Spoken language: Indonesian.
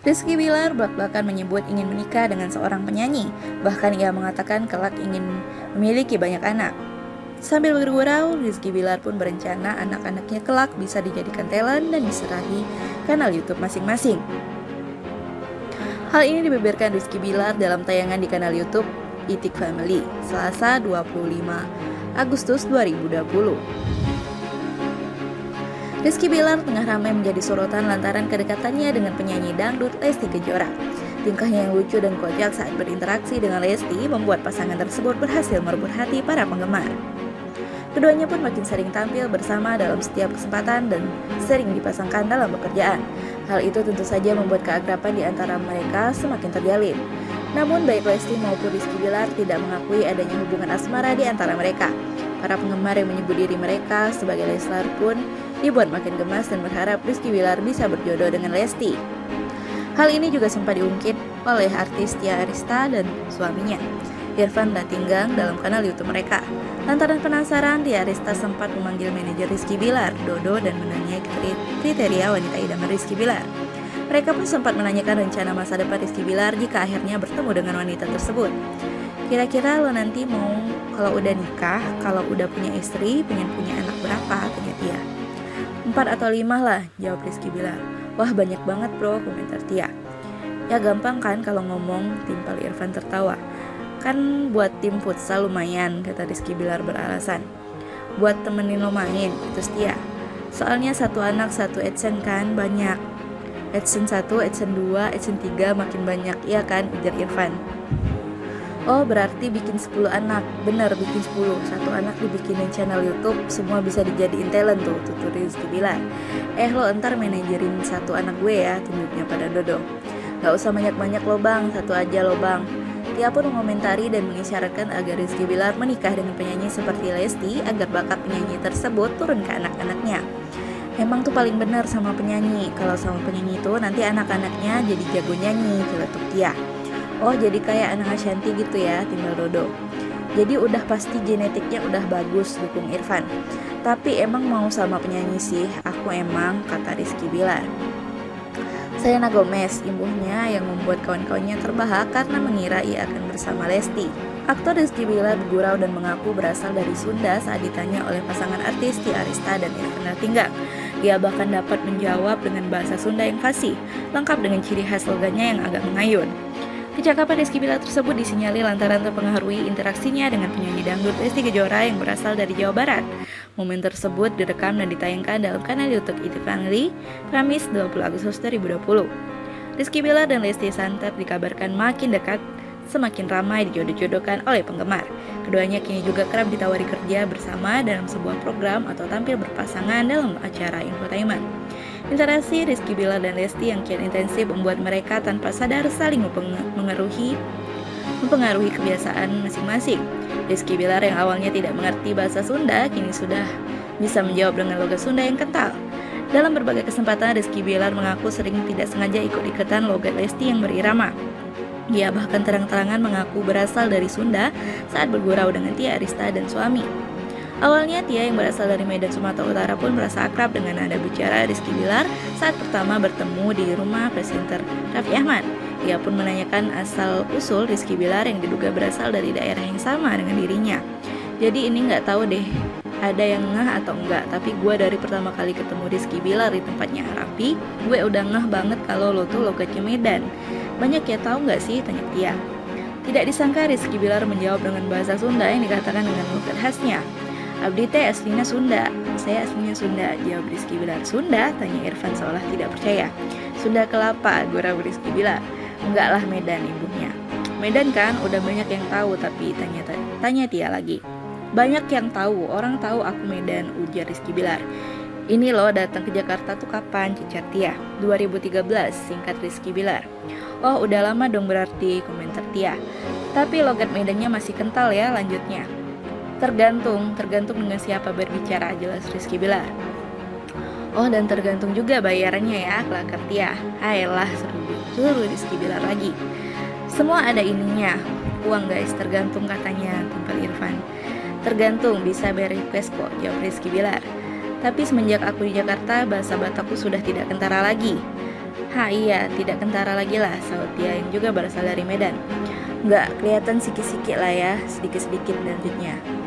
Rizky Bilar belak-belakan menyebut ingin menikah dengan seorang penyanyi. Bahkan ia mengatakan kelak ingin memiliki banyak anak. Sambil bergurau, Rizky Bilar pun berencana anak-anaknya kelak bisa dijadikan talent dan diserahi kanal YouTube masing-masing. Hal ini dibeberkan Rizky Bilar dalam tayangan di kanal YouTube Itik Family, Selasa 25 Agustus 2020. Rizky Bilar tengah ramai menjadi sorotan lantaran kedekatannya dengan penyanyi dangdut Lesti Kejora. Tingkahnya yang lucu dan kocak saat berinteraksi dengan Lesti membuat pasangan tersebut berhasil merebut hati para penggemar. Keduanya pun makin sering tampil bersama dalam setiap kesempatan dan sering dipasangkan dalam pekerjaan. Hal itu tentu saja membuat keakraban di antara mereka semakin terjalin. Namun baik Lesti maupun Rizky Bilar tidak mengakui adanya hubungan asmara di antara mereka. Para penggemar yang menyebut diri mereka sebagai Leslar pun dibuat makin gemas dan berharap Rizky Bilar bisa berjodoh dengan Lesti. Hal ini juga sempat diungkit oleh artis Tia Arista dan suaminya, Irfan Latinggang, dalam kanal YouTube mereka. Lantaran penasaran, Tia Arista sempat memanggil manajer Rizky Bilar, Dodo, dan menanyai kriteria wanita idaman Rizky Bilar. Mereka pun sempat menanyakan rencana masa depan Rizky Bilar jika akhirnya bertemu dengan wanita tersebut. Kira-kira lo nanti mau kalau udah nikah, kalau udah punya istri, pengen punya anak berapa? Tanya Tia. 4 atau 5 lah, jawab Rizky Bilar. Wah banyak banget bro, komentar Tia. Ya gampang kan kalau ngomong, timpal Irfan tertawa. Kan buat tim futsal lumayan, kata Rizky Bilar beralasan. Buat temenin lo main, itu Tia. Soalnya satu anak satu AdSense kan banyak. AdSense 1, AdSense 2, AdSense 3 makin banyak, iya kan, ujar Irfan. Oh berarti bikin 10 anak. Bener bikin 10. Satu anak dibikinin channel YouTube, semua bisa dijadiin talent tuh, tutur Rizky Bilar. Lo entar manajerin satu anak gue ya, tunjuknya pada Dodo. Gak usah banyak-banyak lo bang, satu aja lo bang. Tia pun mengomentari dan mengisyaratkan agar Rizky Bilar menikah dengan penyanyi seperti Lesti agar bakat penyanyi tersebut turun ke anak-anaknya. Emang tuh paling benar sama penyanyi. Kalau sama penyanyi itu nanti anak-anaknya jadi jago nyanyi, celetuk Tia. Oh jadi kayak anak Ashanti gitu ya, timbal Dodo. Jadi udah pasti genetiknya udah bagus, dukung Irfan. Tapi emang mau sama penyanyi sih, aku emang, kata Rizky Bilar. Selena Gomez, imbuhnya yang membuat kawan-kawannya terbahak karena mengira ia akan bersama Lesti. Aktor Rizky Bilar bergurau dan mengaku berasal dari Sunda saat ditanya oleh pasangan artis Tia Arista dan Irfan Latinggang. Ia bahkan dapat menjawab dengan bahasa Sunda yang fasih, lengkap dengan ciri khas logatnya yang agak mengayun. Kecakapan Rizky Bilar tersebut disinyalir lantaran terpengaruhi interaksinya dengan penyanyi dangdut Lesti Kejora yang berasal dari Jawa Barat. Momen tersebut direkam dan ditayangkan dalam kanal YouTube Itik Family, Kamis 20 Agustus 2020. Rizky Bilar dan Lesti Santet dikabarkan makin dekat, semakin ramai dijodoh-jodohkan oleh penggemar. Keduanya kini juga kerap ditawari kerja bersama dalam sebuah program atau tampil berpasangan dalam acara infotainment. Interaksi Rizky Bilar dan Lesti yang kian intensif membuat mereka tanpa sadar saling mempengaruhi kebiasaan masing-masing. Rizky Bilar yang awalnya tidak mengerti bahasa Sunda kini sudah bisa menjawab dengan logat Sunda yang kental. Dalam berbagai kesempatan, Rizky Bilar mengaku sering tidak sengaja ikut-ikutan logat Lesti yang berirama. Ia bahkan terang-terangan mengaku berasal dari Sunda saat bergurau dengan Tia Arista dan suami. Awalnya Tia yang berasal dari Medan, Sumatera Utara pun merasa akrab dengan nada bicara Rizky Bilar saat pertama bertemu di rumah presenter Raffi Ahmad. Ia pun menanyakan asal-usul Rizky Bilar yang diduga berasal dari daerah yang sama dengan dirinya. Jadi ini nggak tahu deh ada yang ngeh atau enggak, tapi gue dari pertama kali ketemu Rizky Bilar di tempatnya Raffi, gue udah ngeh banget kalau lo tuh logatnya Medan. Banyak ya tahu nggak sih, tanya Tia. Tidak disangka Rizky Bilar menjawab dengan bahasa Sunda yang dikatakan dengan logat khasnya. Abdi teh aslinya Sunda. Saya aslinya Sunda, jawab Rizky Bilar. Sunda? Tanya Irfan seolah tidak percaya. Sunda kelapa, gurau Rizky Bilar. Enggak lah Medan, ibunya. Medan kan udah banyak yang tahu, tapi tanya Tia lagi. Banyak yang tahu, orang tahu aku Medan, ujar Rizky Bilar. Ini loh datang ke Jakarta tuh kapan, cicat Tia? 2013, singkat Rizky Bilar. Oh udah lama dong berarti, komentar Tia. Tapi logat Medannya masih kental ya, lanjutnya. Tergantung dengan siapa berbicara, jelas Rizky Bilar. Oh dan tergantung juga bayarannya ya, kelakar Tia. Ayolah, seru Rizky Bilar lagi. Semua ada ininya, uang guys, tergantung katanya, timpal Irfan. Tergantung, bisa bayar request kok, jawab Rizky Bilar. Tapi semenjak aku di Jakarta, bahasa Batakku sudah tidak kentara lagi. Ha iya, tidak kentara lagi lah, sahut dia yang juga berasal dari Medan. Nggak kelihatan sikit-sikit lah ya, sedikit-sedikit lanjutnya.